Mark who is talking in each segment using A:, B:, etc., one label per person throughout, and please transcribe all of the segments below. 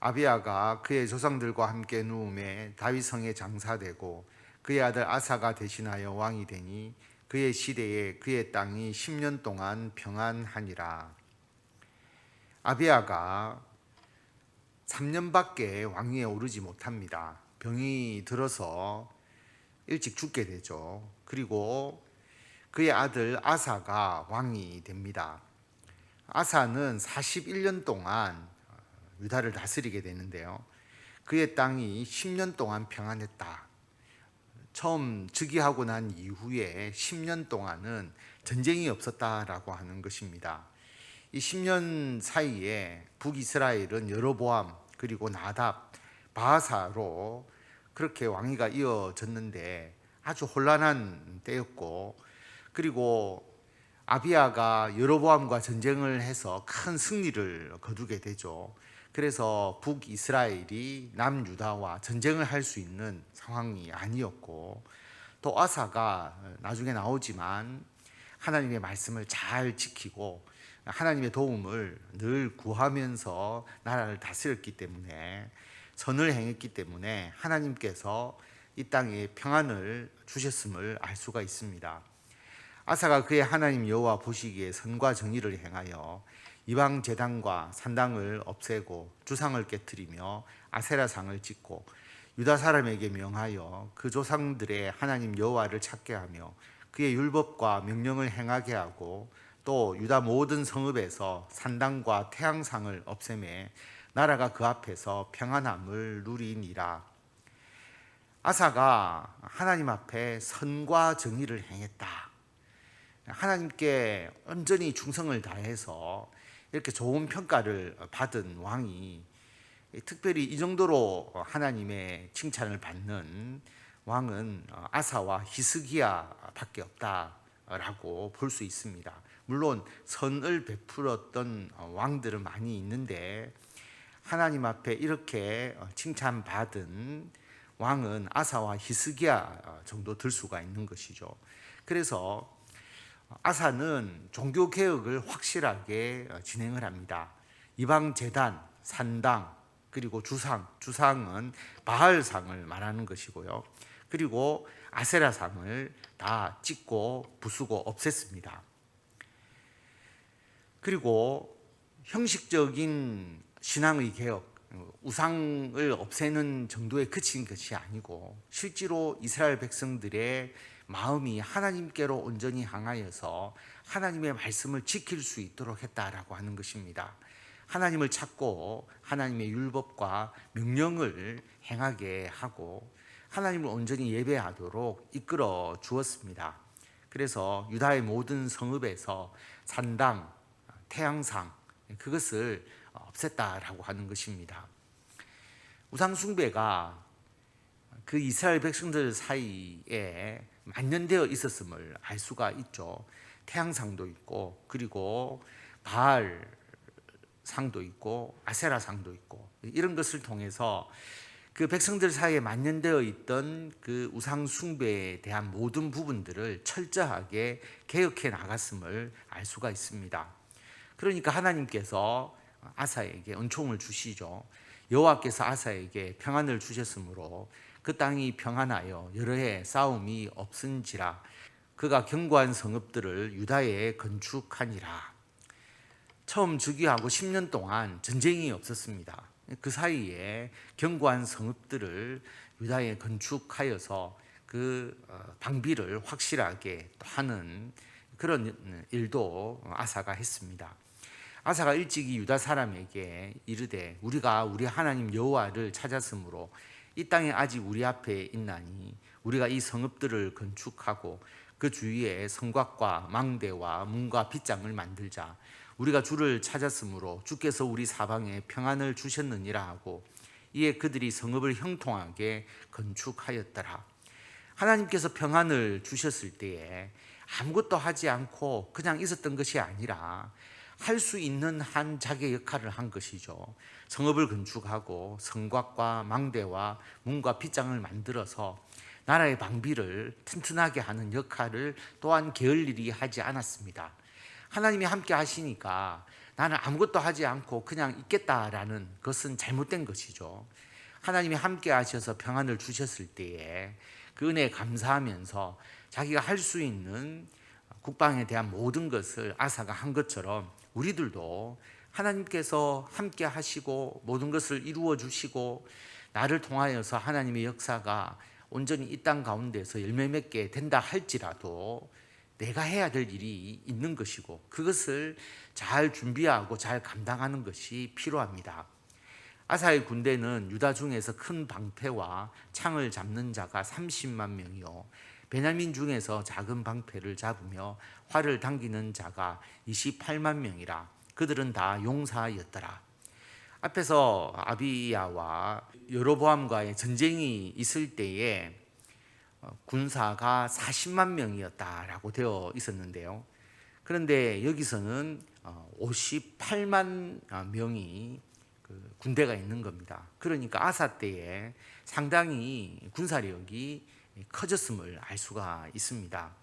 A: 아비야가 그의 조상들과 함께 누움에 다윗성에 장사되고 그의 아들 아사가 대신하여 왕이 되니 그의 시대에 그의 땅이 10년 동안 평안하니라. 아비야가 3년밖에 왕위에 오르지 못합니다. 병이 들어서 일찍 죽게 되죠. 그리고 그의 아들 아사가 왕이 됩니다. 아사는 41년 동안 유다를 다스리게 되는데요. 그의 땅이 10년 동안 평안했다. 처음 즉위하고 난 이후에 10년 동안은 전쟁이 없었다라고 하는 것입니다. 이 10년 사이에 북이스라엘은 여로보암 그리고 나답, 바하사로 그렇게 왕위가 이어졌는데 아주 혼란한 때였고, 그리고 아비야가 여로보암과 전쟁을 해서 큰 승리를 거두게 되죠. 그래서 북이스라엘이 남유다와 전쟁을 할 수 있는 상황이 아니었고, 또 아사가 나중에 나오지만 하나님의 말씀을 잘 지키고 하나님의 도움을 늘 구하면서 나라를 다스렸기 때문에, 선을 행했기 때문에 하나님께서 이 땅에 평안을 주셨음을 알 수가 있습니다. 아사가 그의 하나님 여호와 보시기에 선과 정의를 행하여 이방 제단과 산당을 없애고 주상을 깨뜨리며 아세라상을 짓고 유다 사람에게 명하여 그 조상들의 하나님 여호와를 찾게 하며 그의 율법과 명령을 행하게 하고, 또 유다 모든 성읍에서 산당과 태양상을 없애매 나라가 그 앞에서 평안함을 누리니라. 아사가 하나님 앞에 선과 정의를 행했다. 하나님께 온전히 충성을 다해서 이렇게 좋은 평가를 받은 왕이, 특별히 이 정도로 하나님의 칭찬을 받는 왕은 아사와 히스기야밖에 없다라고 볼 수 있습니다. 물론 선을 베풀었던 왕들은 많이 있는데 하나님 앞에 이렇게 칭찬받은 왕은 아사와 히스기야 정도 될 수가 있는 것이죠. 그래서 아사는 종교개혁을 확실하게 진행을 합니다. 이방 제단, 산당, 그리고 주상은 바알상을 말하는 것이고요. 그리고 아세라상을 다 찢고 부수고 없앴습니다. 그리고 형식적인 신앙의 개혁, 우상을 없애는 정도에 그친 것이 아니고 실제로 이스라엘 백성들의 마음이 하나님께로 온전히 향하여서 하나님의 말씀을 지킬 수 있도록 했다라고 하는 것입니다. 하나님을 찾고 하나님의 율법과 명령을 행하게 하고 하나님을 온전히 예배하도록 이끌어 주었습니다. 그래서 유다의 모든 성읍에서 산당, 태양상, 그것을 없앴다라고 하는 것입니다. 우상 숭배가 그 이스라엘 백성들 사이에 만연되어 있었음을 알 수가 있죠. 태양상도 있고, 그리고 바알 상도 있고, 아세라 상도 있고, 이런 것을 통해서 그 백성들 사이에 만연되어 있던 그 우상 숭배에 대한 모든 부분들을 철저하게 개혁해 나갔음을 알 수가 있습니다. 그러니까 하나님께서 아사에게 은총을 주시죠. 여호와께서 아사에게 평안을 주셨으므로 그 땅이 평안하여 여러 해 싸움이 없은지라. 그가 견고한 성읍들을 유다에 건축하니라. 처음 즉위하고 10년 동안 전쟁이 없었습니다. 그 사이에 견고한 성읍들을 유다에 건축하여서 그 방비를 확실하게 하는 그런 일도 아사가 했습니다. 아사가 일찍이 유다 사람에게 이르되 우리가 우리 하나님 여호와를 찾았으므로 이 땅에 아직 우리 앞에 있나니 우리가 이 성읍들을 건축하고 그 주위에 성곽과 망대와 문과 빗장을 만들자. 우리가 주를 찾았으므로 주께서 우리 사방에 평안을 주셨느니라 하고, 이에 그들이 성읍을 형통하게 건축하였더라. 하나님께서 평안을 주셨을 때에 아무것도 하지 않고 그냥 있었던 것이 아니라 할 수 있는 한 자기의 역할을 한 것이죠. 성읍을 건축하고 성곽과 망대와 문과 빗장을 만들어서 나라의 방비를 튼튼하게 하는 역할을 또한 게을리 하지 않았습니다. 하나님이 함께 하시니까 나는 아무것도 하지 않고 그냥 있겠다라는 것은 잘못된 것이죠. 하나님이 함께 하셔서 평안을 주셨을 때에 그 은혜에 감사하면서 자기가 할 수 있는 국방에 대한 모든 것을 아사가 한 것처럼 우리들도 하나님께서 함께 하시고 모든 것을 이루어 주시고 나를 통하여서 하나님의 역사가 온전히 이 땅 가운데서 열매 맺게 된다 할지라도 내가 해야 될 일이 있는 것이고 그것을 잘 준비하고 잘 감당하는 것이 필요합니다. 아사의 군대는 유다 중에서 큰 방패와 창을 잡는 자가 30만 명이요 베냐민 중에서 작은 방패를 잡으며 활을 당기는 자가 28만 명이라. 그들은 다 용사였더라. 앞에서 아비야와 여로보암과의 전쟁이 있을 때에 군사가 40만 명이었다라고 되어 있었는데요. 그런데 여기서는 58만 명이 군대가 있는 겁니다. 그러니까 아사 때에 상당히 군사력이 커졌음을 알 수가 있습니다.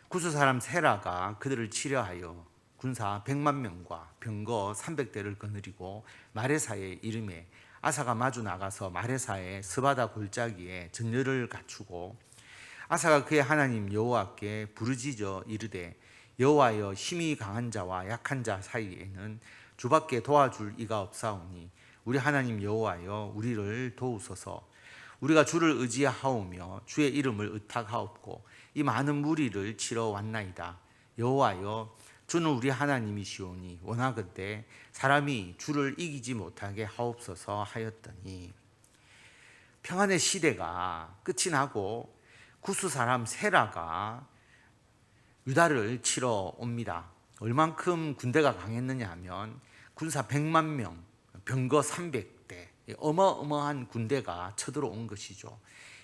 A: 구스 사람 세라가 그들을 치려하여 군사 100만 명과 병거 300대를 거느리고 마레사에 이름에 아사가 마주 나가서 마레사의 스바다 골짜기에 전열을 갖추고 아사가 그의 하나님 여호와께 부르짖어 이르되 여호와여 힘이 강한 자와 약한 자 사이에는 주밖에 도와줄 이가 없사오니 우리 하나님 여호와여 우리를 도우소서. 우리가 주를 의지하오며 주의 이름을 의탁하옵고 이 많은 무리를 치러 왔나이다. 여호와여 주는 우리 하나님이시오니 원하건대 사람이 주를 이기지 못하게 하옵소서 하였더니 평안의 시대가 끝이 나고 구스 사람 세라가 유다를 치러 옵니다. 얼만큼 군대가 강했느냐 하면 군사 100만 명, 병거 300대 어마어마한 군대가 쳐들어온 것이죠.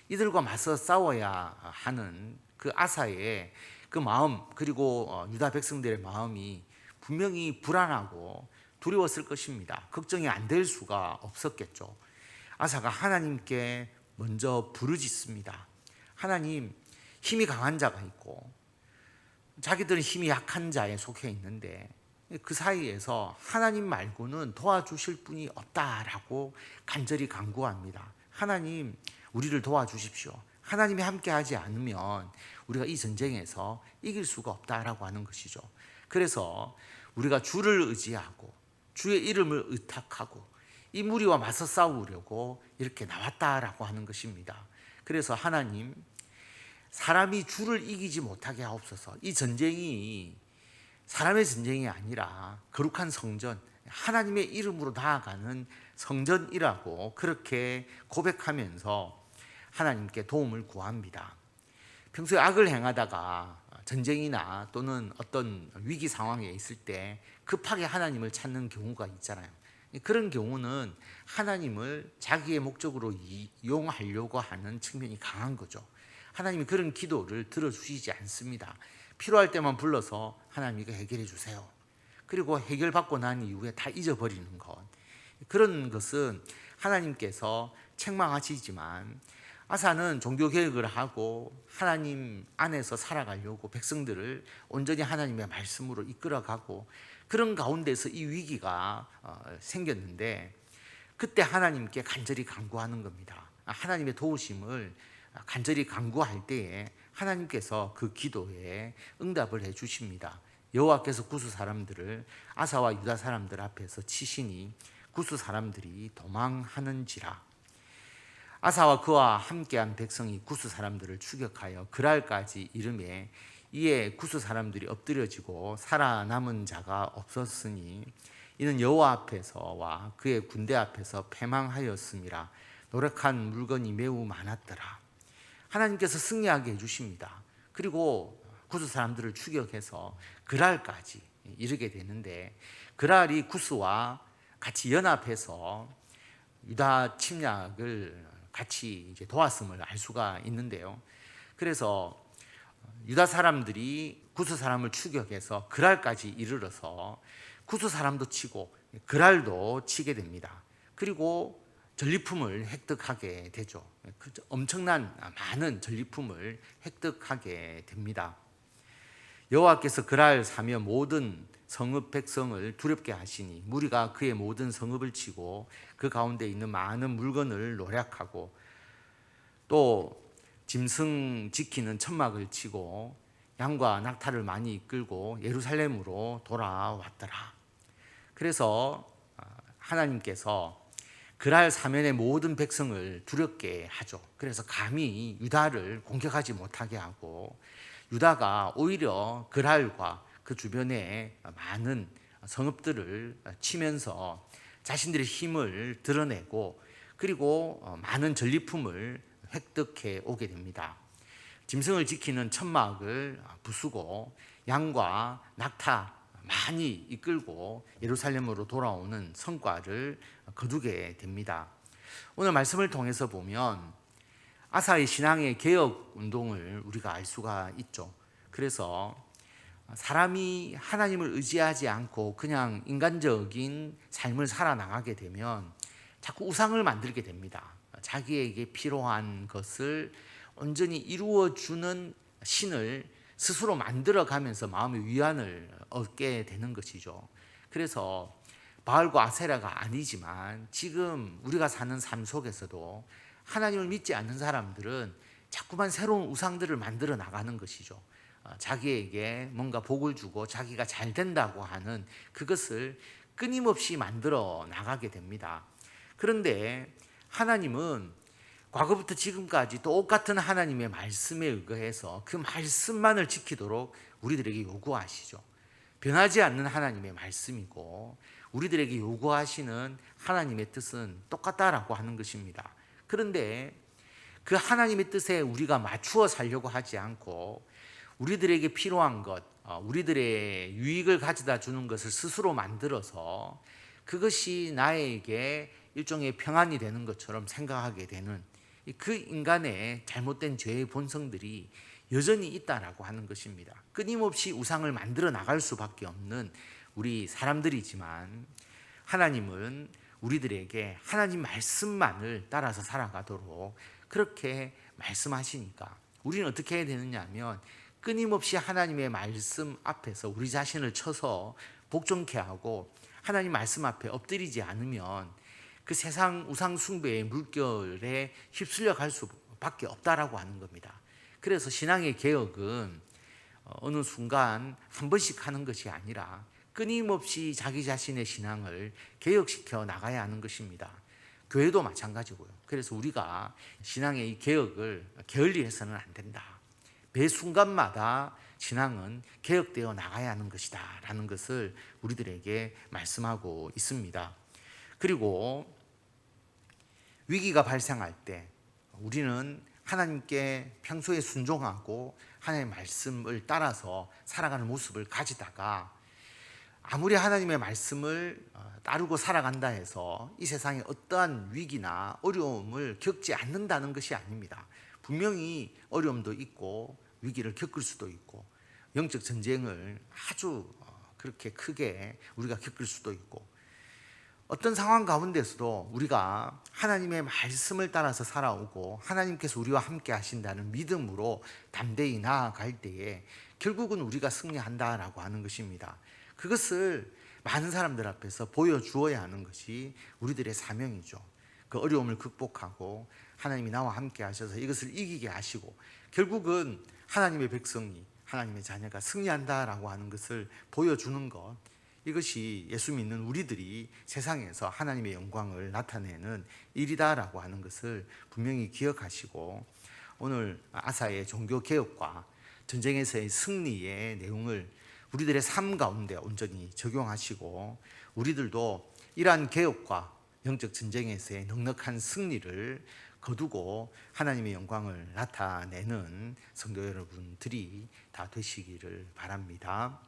A: 이들과 맞서 싸워야 하는 그 아사의 그 마음 그리고 유다 백성들의 마음이 분명히 불안하고 두려웠을 것입니다. 걱정이 안 될 수가 없었겠죠. 아사가 하나님께 먼저 부르짖습니다. 하나님, 힘이 강한 자가 있고 자기들은 힘이 약한 자에 속해 있는데 그 사이에서 하나님 말고는 도와주실 분이 없다라고 간절히 간구합니다. 하나님, 우리를 도와주십시오. 하나님이 함께하지 않으면 우리가 이 전쟁에서 이길 수가 없다라고 하는 것이죠. 그래서 우리가 주를 의지하고 주의 이름을 의탁하고 이 무리와 맞서 싸우려고 이렇게 나왔다라고 하는 것입니다. 그래서 하나님, 사람이 주를 이기지 못하게 하옵소서. 이 전쟁이 사람의 전쟁이 아니라 거룩한 성전, 하나님의 이름으로 나아가는 성전이라고 그렇게 고백하면서 하나님께 도움을 구합니다. 평소에 악을 행하다가 전쟁이나 또는 어떤 위기 상황에 있을 때 급하게 하나님을 찾는 경우가 있잖아요. 그런 경우는 하나님을 자기의 목적으로 이용하려고 하는 측면이 강한 거죠. 하나님이 그런 기도를 들어주시지 않습니다. 필요할 때만 불러서 하나님 이거 해결해 주세요. 그리고 해결받고 난 이후에 다 잊어버리는 것. 그런 것은 하나님께서 책망하시지만 아사는 종교개혁을 하고 하나님 안에서 살아가려고 백성들을 온전히 하나님의 말씀으로 이끌어가고 그런 가운데서 이 위기가 생겼는데 그때 하나님께 간절히 간구하는 겁니다. 하나님의 도우심을 간절히 간구할 때에 하나님께서 그 기도에 응답을 해 주십니다. 여호와께서 구스 사람들을 아사와 유다 사람들 앞에서 치시니 구스 사람들이 도망하는지라. 아사와 그와 함께한 백성이 구스 사람들을 추격하여 그랄까지 이르매 이에 구스 사람들이 엎드려지고 살아남은 자가 없었으니 이는 여호와 앞에서와 그의 군대 앞에서 패망하였음이라. 노력한 물건이 매우 많았더라. 하나님께서 승리하게 해주십니다. 그리고 구스 사람들을 추격해서 그랄까지 이르게 되는데 그랄이 구스와 같이 연합해서 유다 침략을 같이 이제 도왔음을 알 수가 있는데요. 그래서 유다 사람들이 구스 사람을 추격해서 그랄까지 이르러서 구스 사람도 치고 그랄도 치게 됩니다. 그리고 전리품을 획득하게 되죠. 엄청난 많은 전리품을 획득하게 됩니다. 여호와께서 그랄 사며 모든 성읍 백성을 두렵게 하시니 무리가 그의 모든 성읍을 치고 그 가운데 있는 많은 물건을 노략하고 또 짐승 지키는 천막을 치고 양과 낙타를 많이 이끌고 예루살렘으로 돌아왔더라. 그래서 하나님께서 그랄 사면의 모든 백성을 두렵게 하죠. 그래서 감히 유다를 공격하지 못하게 하고 유다가 오히려 그랄과 그 주변에 많은 성읍들을 치면서 자신들의 힘을 드러내고 그리고 많은 전리품을 획득해 오게 됩니다. 짐승을 지키는 천막을 부수고 양과 낙타 많이 이끌고 예루살렘으로 돌아오는 성과를 거두게 됩니다. 오늘 말씀을 통해서 보면 아사의 신앙의 개혁 운동을 우리가 알 수가 있죠. 그래서 사람이 하나님을 의지하지 않고 그냥 인간적인 삶을 살아나가게 되면 자꾸 우상을 만들게 됩니다. 자기에게 필요한 것을 온전히 이루어주는 신을 스스로 만들어가면서 마음의 위안을 얻게 되는 것이죠. 그래서 바알과 아세라가 아니지만 지금 우리가 사는 삶 속에서도 하나님을 믿지 않는 사람들은 자꾸만 새로운 우상들을 만들어 나가는 것이죠. 자기에게 뭔가 복을 주고 자기가 잘 된다고 하는 그것을 끊임없이 만들어 나가게 됩니다. 그런데 하나님은 과거부터 지금까지 똑같은 하나님의 말씀에 의거해서 그 말씀만을 지키도록 우리들에게 요구하시죠. 변하지 않는 하나님의 말씀이고 우리들에게 요구하시는 하나님의 뜻은 똑같다라고 하는 것입니다. 그런데 그 하나님의 뜻에 우리가 맞추어 살려고 하지 않고 우리들에게 필요한 것, 우리들의 유익을 가져다 주는 것을 스스로 만들어서 그것이 나에게 일종의 평안이 되는 것처럼 생각하게 되는 그 인간의 잘못된 죄의 본성들이 여전히 있다라고 하는 것입니다. 끊임없이 우상을 만들어 나갈 수밖에 없는 우리 사람들이지만 하나님은 우리들에게 하나님 말씀만을 따라서 살아가도록 그렇게 말씀하시니까 우리는 어떻게 해야 되느냐 하면 끊임없이 하나님의 말씀 앞에서 우리 자신을 쳐서 복종케 하고 하나님 말씀 앞에 엎드리지 않으면 그 세상 우상 숭배의 물결에 휩쓸려 갈 수밖에 없다라고 하는 겁니다. 그래서 신앙의 개혁은 어느 순간 한 번씩 하는 것이 아니라 끊임없이 자기 자신의 신앙을 개혁시켜 나가야 하는 것입니다. 교회도 마찬가지고요. 그래서 우리가 신앙의 이 개혁을 게을리해서는 안 된다. 매 순간마다 신앙은 개혁되어 나가야 하는 것이다 라는 것을 우리들에게 말씀하고 있습니다. 그리고 위기가 발생할 때 우리는 하나님께 평소에 순종하고 하나님의 말씀을 따라서 살아가는 모습을 가지다가 아무리 하나님의 말씀을 따르고 살아간다 해서 이 세상에 어떠한 위기나 어려움을 겪지 않는다는 것이 아닙니다. 분명히 어려움도 있고 위기를 겪을 수도 있고 영적 전쟁을 아주 그렇게 크게 우리가 겪을 수도 있고 어떤 상황 가운데서도 우리가 하나님의 말씀을 따라서 살아오고 하나님께서 우리와 함께 하신다는 믿음으로 담대히 나아갈 때에 결국은 우리가 승리한다라고 하는 것입니다. 그것을 많은 사람들 앞에서 보여주어야 하는 것이 우리들의 사명이죠. 그 어려움을 극복하고 하나님이 나와 함께 하셔서 이것을 이기게 하시고 결국은 하나님의 백성이 하나님의 자녀가 승리한다라고 하는 것을 보여주는 것, 이것이 예수 믿는 우리들이 세상에서 하나님의 영광을 나타내는 일이다라고 하는 것을 분명히 기억하시고 오늘 아사의 종교개혁과 전쟁에서의 승리의 내용을 우리들의 삶 가운데 온전히 적용하시고 우리들도 이러한 개혁과 영적 전쟁에서의 넉넉한 승리를 거두고 하나님의 영광을 나타내는 성도 여러분들이 다 되시기를 바랍니다.